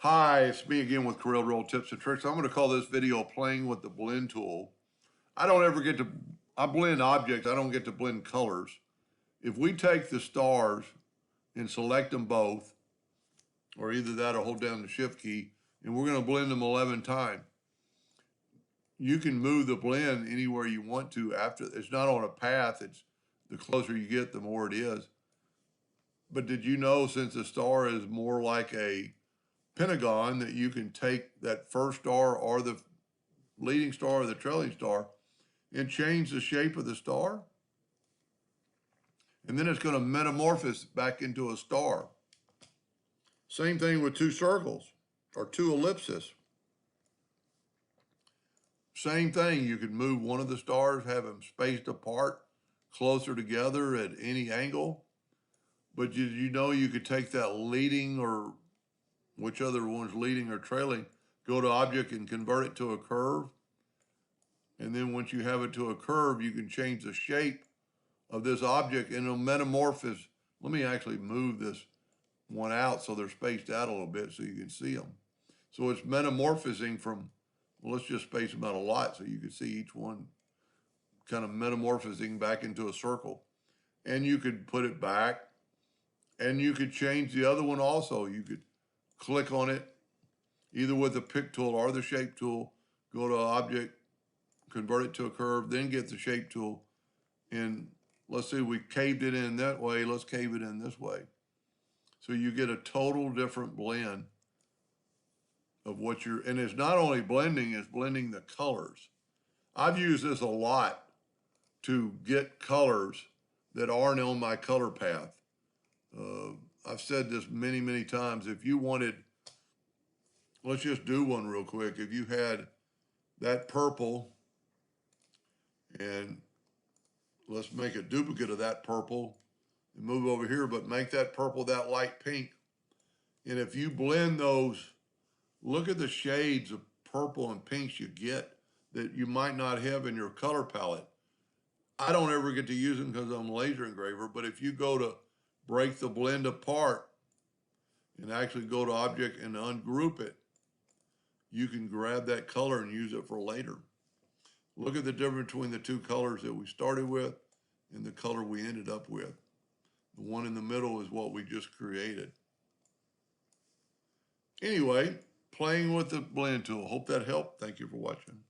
Hi, it's me again with Corel Roll Tips and Tricks. I'm going to call this video Playing with the Blend Tool. I don't ever get to, I blend objects, I don't get to blend colors. If we take the stars and select them both, or either that or hold down the Shift key, and we're going to blend them 11 times, you can move the blend anywhere you want to after. It's not on a path, it's the closer you get, the more it is. But did you know, since the star is more like a pentagon, that you can take that first star or the leading star or the trailing star and change the shape of the star? And then it's going to metamorphose back into a star. Same thing with two circles or two ellipses. Same thing, you can move one of the stars, have them spaced apart, closer together at any angle. But you know you could take that leading, or which other one's leading or trailing, go to object and convert it to a curve. And then once you have it to a curve, you can change the shape of this object and it'll metamorphose. Let me actually move this one out so they're spaced out a little bit so you can see them. So it's metamorphosing from, well, let's just space them out a lot so you can see each one kind of metamorphosing back into a circle. And you could put it back, and you could change the other one also. You could click on it either with the pick tool or the shape tool, go to object, convert it to a curve, then get the shape tool. And let's see, we caved it in that way, let's cave it in this way. So you get a total different blend of what you're, and it's not only blending, it's blending the colors. I've used this a lot to get colors that aren't on my color path. I've said this many, many times. If you wanted, let's just do one real quick. If you had that purple, and let's make a duplicate of that purple and move over here, but make that purple that light pink. And if you blend those, look at the shades of purple and pinks you get that you might not have in your color palette. I don't ever get to use them because I'm a laser engraver, but if you go to break the blend apart and actually go to object and ungroup it, you can grab that color and use it for later. Look at the difference between the two colors that we started with and the color we ended up with. The one in the middle is what we just created. Anyway, playing with the blend tool. Hope that helped. Thank you for watching.